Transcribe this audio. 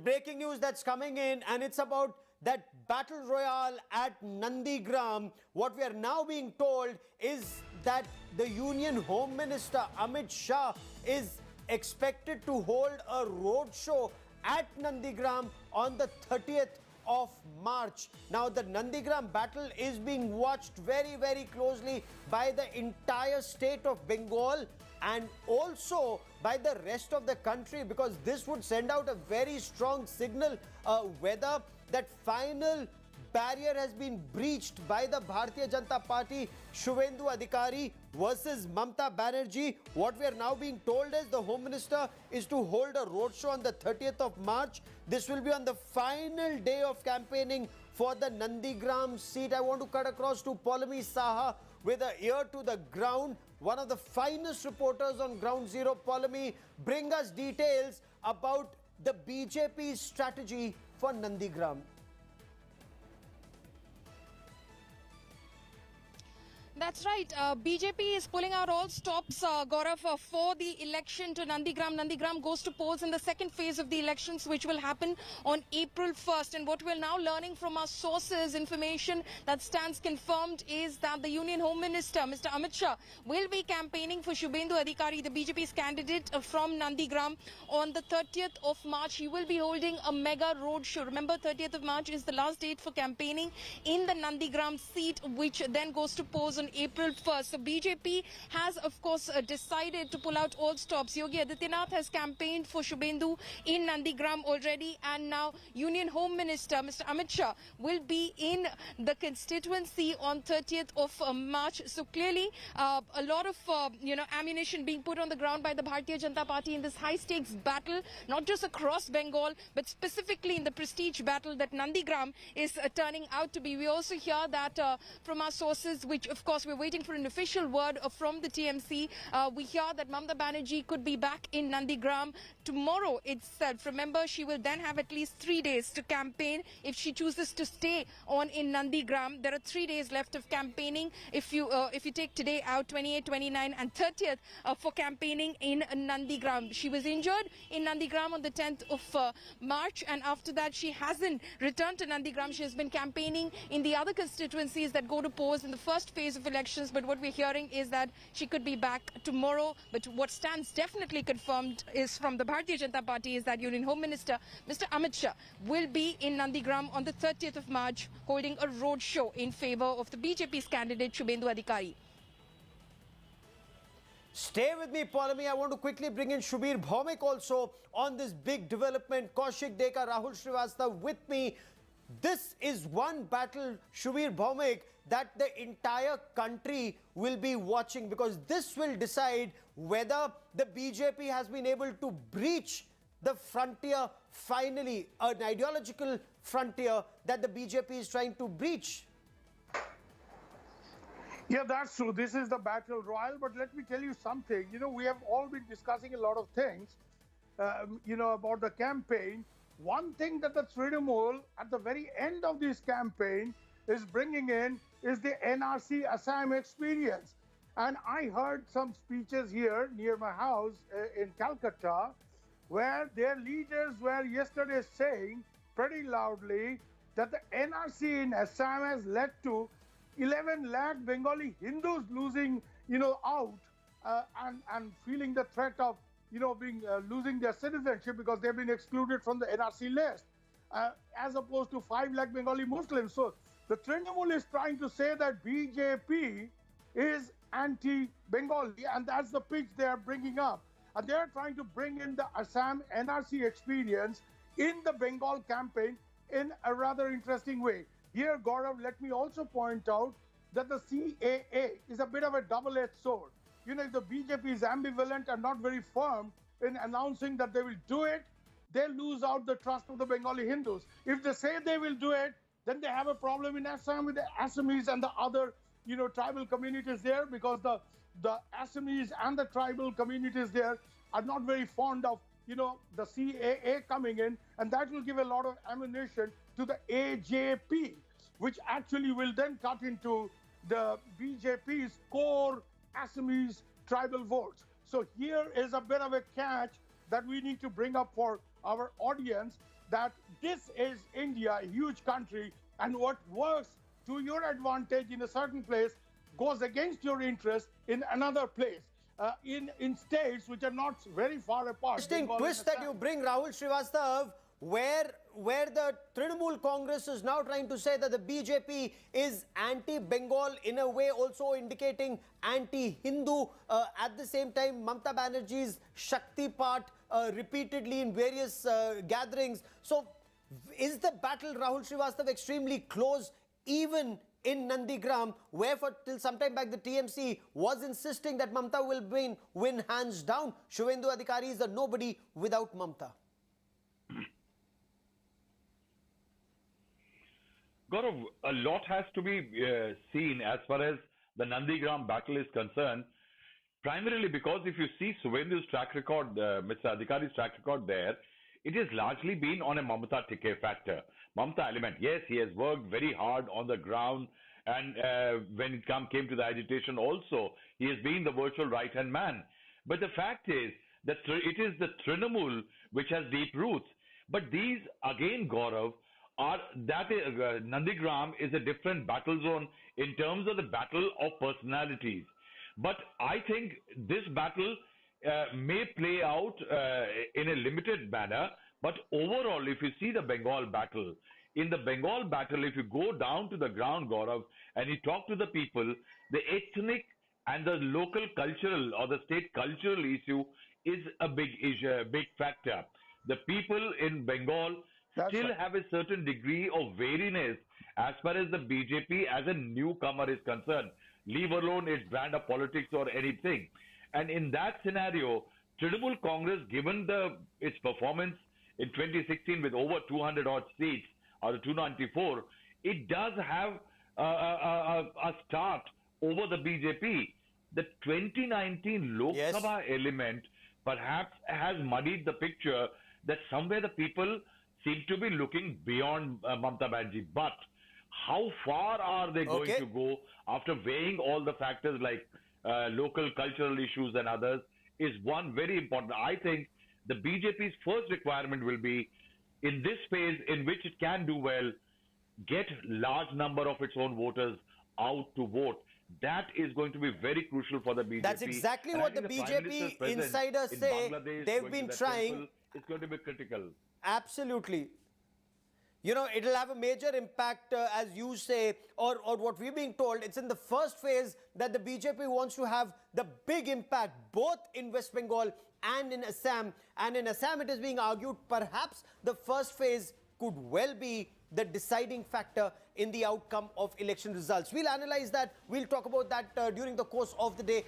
breaking news that's coming in, and it's about that battle royale at Nandigram. What we are now being told is that the Union Home Minister Amit Shah is expected to hold a roadshow at Nandigram on the 30th of March. Now, the Nandigram battle is being watched very, very closely by the entire state of Bengal and also by the rest of the country, because this would send out a very strong signal whether that final barrier has been breached by the Bharatiya Janata Party, Shubhendu Adhikari versus Mamta Banerjee. What we are now being told is the Home Minister is to hold a roadshow on the 30th of March. This will be on the final day of campaigning for the Nandigram seat. I want to cut across to Amit Shah with an ear to the ground. One of the finest reporters on Ground Zero. Amit, bring us details about the BJP's strategy for Nandigram. That's right. BJP is pulling out all stops, Gaurav, for the election to Nandigram. Nandigram goes to polls in the second phase of the elections, which will happen on April 1st. And what we're now learning from our sources, information that stands confirmed, is that the Union Home Minister, Mr. Amit Shah, will be campaigning for Shubhendu Adhikari, the BJP's candidate from Nandigram, on the 30th of March. He will be holding a mega roadshow. Remember, 30th of March is the last date for campaigning in the Nandigram seat, which then goes to polls on April 1st. So BJP has, of course, decided to pull out all stops. Yogi Adityanath has campaigned for Shubhendu in Nandigram already, and now Union Home Minister Mr. Amit Shah will be in the constituency on 30th of March. So clearly a lot of ammunition being put on the ground by the Bharatiya Janata Party in this high stakes battle, not just across Bengal but specifically in the prestige battle that Nandigram is turning out to be. We also hear that from our sources, which of course we're waiting for an official word from the TMC. We hear that Mamta Banerjee could be back in Nandigram tomorrow itself. Remember, she will then have at least 3 days to campaign if she chooses to stay on in Nandigram. There are 3 days left of campaigning. If you take today out, 28, 29 and 30th for campaigning in Nandigram. She was injured in Nandigram on the 10th of March, and after that she hasn't returned to Nandigram. She has been campaigning in the other constituencies that go to polls in the first phase of elections, but what we're hearing is that she could be back tomorrow. But what stands definitely confirmed is from the Bharatiya Janata Party is that Union Home Minister Mr. Amit Shah will be in Nandigram on the 30th of March holding a roadshow in favour of the BJP's candidate Shubhendu Adhikari. Stay with me, Amit. I want to quickly bring in Shubir Bhaumik also on this big development. Kaushik Deka, Rahul Srivastava with me. This is one battle, Shubir Bhaumik, that the entire country will be watching, because this will decide whether the BJP has been able to breach the frontier finally, an ideological frontier that the BJP is trying to breach. Yeah, that's true. This is the battle royal. But let me tell you something. You know, we have all been discussing a lot of things, about the campaign. One thing that the Trinamool at the very end of this campaign is bringing in is the NRC Assam experience. And I heard some speeches here near my house in Calcutta, where their leaders were yesterday saying pretty loudly that the NRC in Assam has led to 11 lakh Bengali Hindus losing, out and feeling the threat of losing their citizenship because they've been excluded from the NRC list, as opposed to 5 lakh Bengali Muslims. So the Trinamool is trying to say that BJP is anti-Bengali, and that's the pitch they are bringing up. And they are trying to bring in the Assam NRC experience in the Bengal campaign in a rather interesting way. Here, Gaurav, let me also point out that the CAA is a bit of a double-edged sword. If the BJP is ambivalent and not very firm in announcing that they will do it, they lose out the trust of the Bengali Hindus. If they say they will do it, then they have a problem in Assam with the Assamese and the other, tribal communities there, because the Assamese and the tribal communities there are not very fond of, the CAA coming in, and that will give a lot of ammunition to the AJP, which actually will then cut into the BJP's core Assamese tribal votes. So here is a bit of a catch that we need to bring up for our audience. that this is India, a huge country, and what works to your advantage in a certain place goes against your interest in another place. In states which are not very far apart. Interesting Bengal twist and that Assam. you bring, Rahul Srivastav, where the Trinamool Congress is now trying to say that the BJP is anti-Bengal, in a way also indicating anti-Hindu. At the same time, Mamata Banerjee's Shakti part repeatedly in various gatherings. So is the battle, Rahul Srivastav, extremely close even in Nandigram, where for till some time back the TMC was insisting that Mamata will win hands down? Shubhendu Adhikari is a nobody without Mamata. Gaurav, a lot has to be seen as far as the Nandigram battle is concerned, primarily because if you see Shubhendu's track record, Mr. Adhikari's track record there, it has largely been on a Mamata Tikhe factor. Mamata element, yes, he has worked very hard on the ground, and when it came to the agitation also, he has been the virtual right-hand man. But the fact is that it is the Trinamool which has deep roots. But these, again, Gaurav, Nandigram is a different battle zone in terms of the battle of personalities. But I think this battle may play out in a limited manner. But overall, if you see the Bengal battle, in the Bengal battle, if you go down to the ground, Gaurav, and you talk to the people, the ethnic and the local cultural or the state cultural issue is a big issue, a big factor. The people in Bengal still have a certain degree of wariness as far as the BJP as a newcomer is concerned, leave alone its brand of politics or anything. And in that scenario, Trinamool Congress, given its performance in 2016 with over 200 odd seats, or 294, it does have a start over the BJP. The 2019 Lok Sabha element perhaps has muddied the picture that somewhere the people seem to be looking beyond Mamata Banerjee. But how far are they going to go after weighing all the factors like local cultural issues and others is one very important. I think the BJP's first requirement will be, in this phase in which it can do well, get large number of its own voters out to vote. That is going to be very crucial for the BJP. That's exactly what the BJP insiders say. They've been trying. It's going to be critical. Absolutely. You know, it'll have a major impact, as you say, or what we're being told. It's in the first phase that the BJP wants to have the big impact, both in West Bengal and in Assam. And in Assam, it is being argued perhaps the first phase could well be the deciding factor in the outcome of election results. We'll analyze that. We'll talk about that during the course of the day.